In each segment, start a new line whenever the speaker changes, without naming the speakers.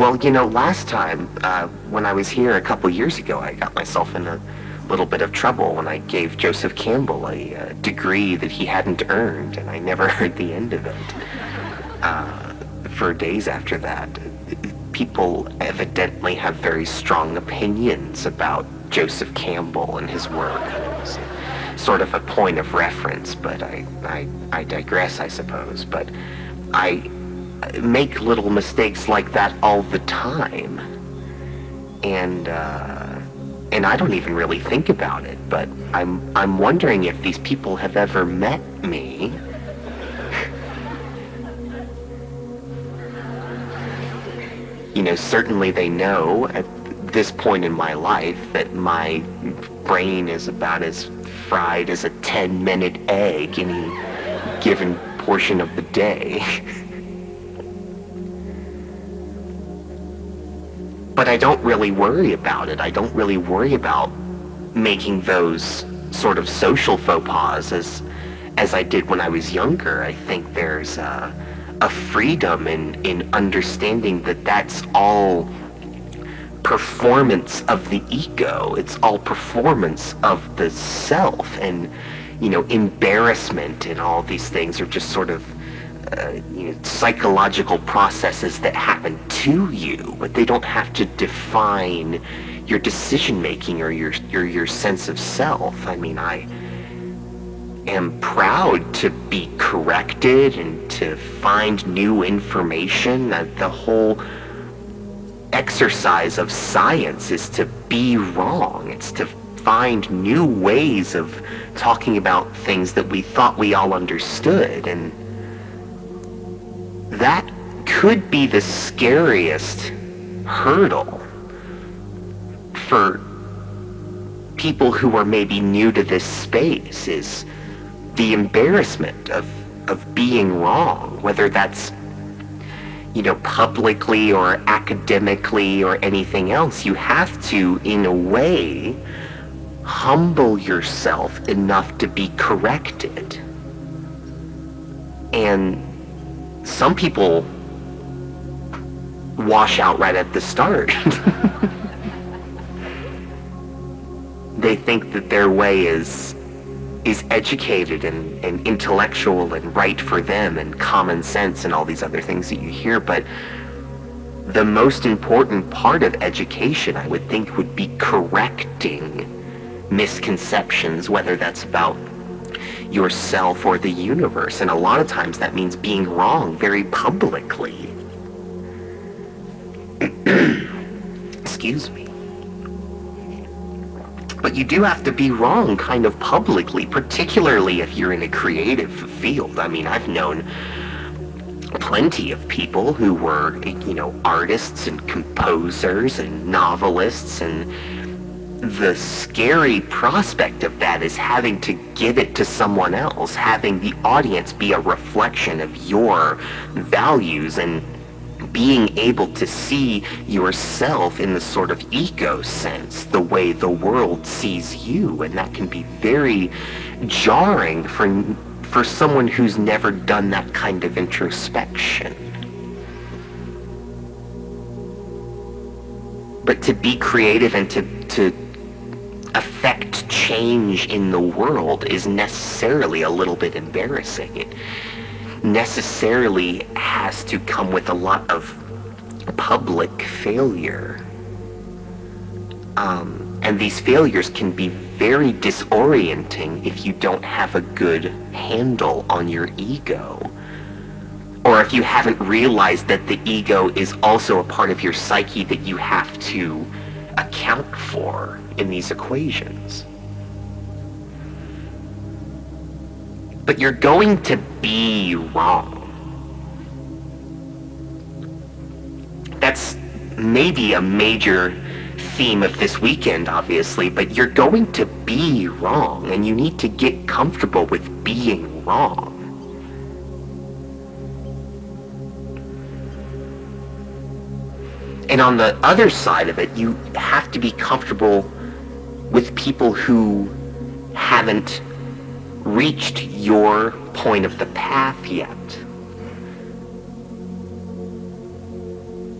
Well, last time, when I was here a couple years ago, I got myself in a little bit of trouble when I gave Joseph Campbell a degree that he hadn't earned, and I never heard the end of it. For days after that, people evidently have very strong opinions about Joseph Campbell and his work. It was sort of a point of reference, but I digress, I suppose. But I make little mistakes like that all the time, and I don't even really think about it. But I'm wondering if these people have ever met me. Certainly they know at this point in my life that my brain is about as fried as a 10-minute egg any given portion of the day. But I don't really worry about it. I don't really worry about making those sort of social faux pas as I did when I was younger. I think there's a freedom in understanding that that's all performance of the ego. It's all performance of the self, and embarrassment and all these things are just sort of psychological processes that happen to you, but they don't have to define your decision making or your sense of self. I mean, I am proud to be corrected and to find new information. The whole exercise of science is to be wrong. It's to find new ways of talking about things that we thought we all understood, and that could be the scariest hurdle for people who are maybe new to this space, is the embarrassment of being wrong, whether that's publicly or academically or anything else. You have to, in a way, humble yourself enough to be corrected. And some people wash out right at the start. They think that their way is educated and intellectual and right for them and common sense and all these other things that you hear. But the most important part of education, I would think, would be correcting misconceptions, whether that's about yourself or the universe. And a lot of times that means being wrong very publicly. Excuse me. But you do have to be wrong kind of publicly, particularly if you're in a creative field. I mean, I've known plenty of people who were, artists and composers and novelists, and the scary prospect of that is having to give it to someone else, having the audience be a reflection of your values, and being able to see yourself in the sort of ego sense, the way the world sees you. And that can be very jarring for someone who's never done that kind of introspection. But to be creative and to affect change in the world is necessarily a little bit embarrassing. It necessarily has to come with a lot of public failure. And these failures can be very disorienting if you don't have a good handle on your ego, or if you haven't realized that the ego is also a part of your psyche that you have to account for in these equations. But you're going to be wrong. That's maybe a major theme of this weekend, obviously, but you're going to be wrong, and you need to get comfortable with being wrong. And on the other side of it, you have to be comfortable with people who haven't reached your point of the path yet.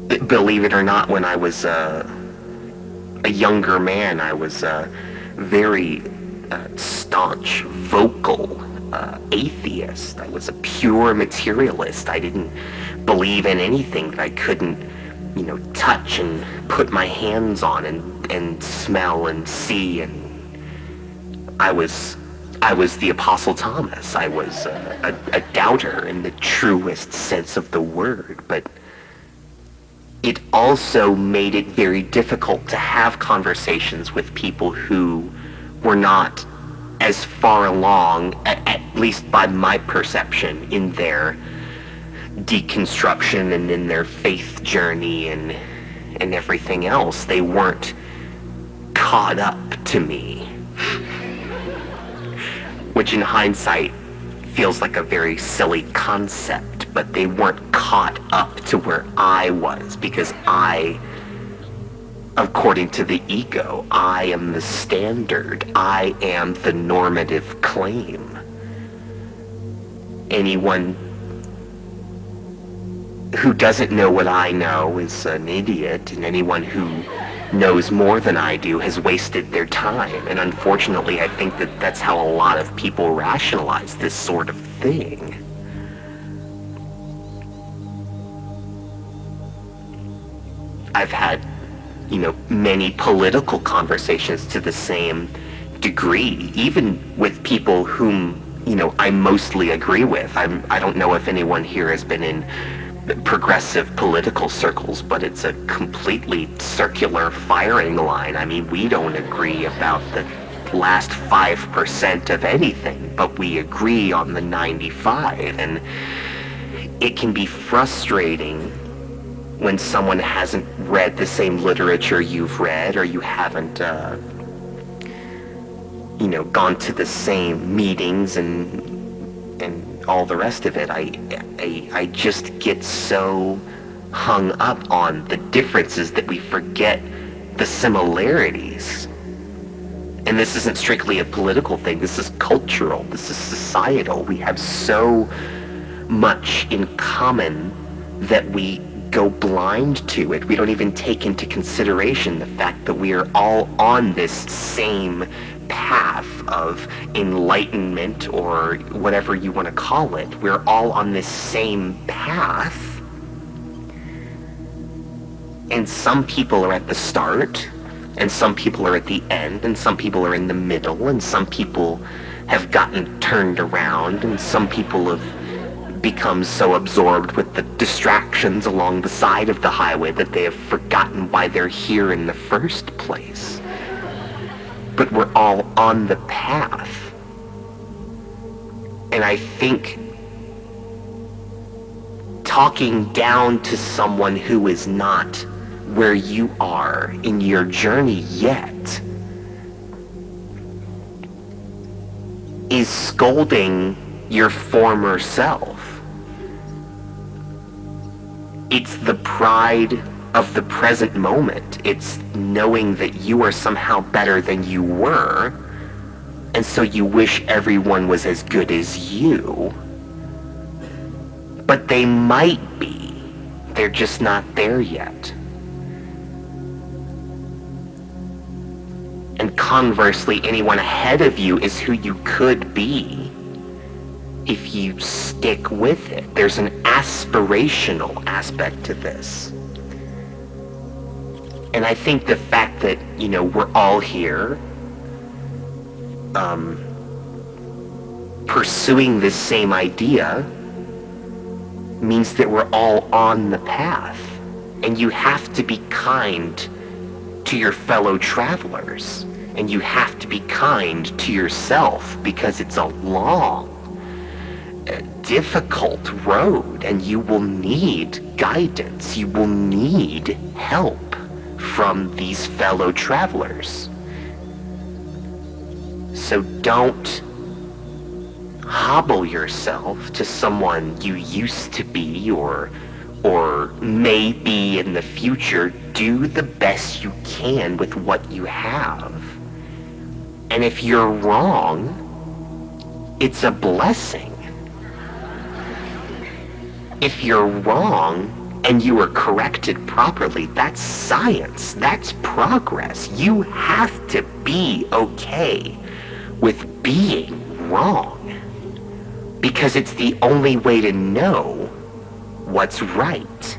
Believe it or not, when I was a younger man, I was very staunch, vocal atheist. I was a pure materialist. I didn't believe in anything that I couldn't, touch and put my hands on and smell and see. And I was the Apostle Thomas. I was a doubter in the truest sense of the word. But it also made it very difficult to have conversations with people who were not as far along, at least by my perception, in their deconstruction and in their faith journey and everything else. They weren't caught up to me, which in hindsight feels like a very silly concept, but they weren't caught up to where I was, because I, according to the ego, I am the standard. I am the normative claim. Anyone who doesn't know what I know is an idiot, and anyone who knows more than I do has wasted their time. And unfortunately, I think that that's how a lot of people rationalize this sort of thing. I've had, many political conversations to the same degree, even with people whom, I mostly agree with. I don't know if anyone here has been in progressive political circles, but it's a completely circular firing line. I mean, we don't agree about the last 5% of anything, but we agree on the 95, and it can be frustrating when someone hasn't read the same literature you've read, or you haven't gone to the same meetings and all the rest of it. I just get so hung up on the differences that we forget the similarities. And this isn't strictly a political thing. This is cultural. This is societal. We have so much in common that we go blind to it. We don't even take into consideration the fact that we are all on this same path of enlightenment, or whatever you want to call it. We're all on this same path. And some people are at the start, and some people are at the end, and some people are in the middle, and some people have gotten turned around, and some people have become so absorbed with the distractions along the side of the highway that they have forgotten why they're here in the first place. But we're all on the path. And I think talking down to someone who is not where you are in your journey yet is scolding your former self. It's the pride of the present moment. It's knowing that you are somehow better than you were, and so you wish everyone was as good as you. But they might be. They're just not there yet. And conversely, anyone ahead of you is who you could be if you stick with it. There's an aspirational aspect to this. And I think the fact that, we're all here pursuing this same idea means that we're all on the path. And you have to be kind to your fellow travelers. And you have to be kind to yourself, because it's a long, difficult road, and you will need guidance. You will need help from these fellow travelers. So don't hobble yourself to someone you used to be or may be in the future. Do the best you can with what you have. And if you're wrong, it's a blessing. If you're wrong, and you were corrected properly, that's science. That's progress. You have to be okay with being wrong, because it's the only way to know what's right.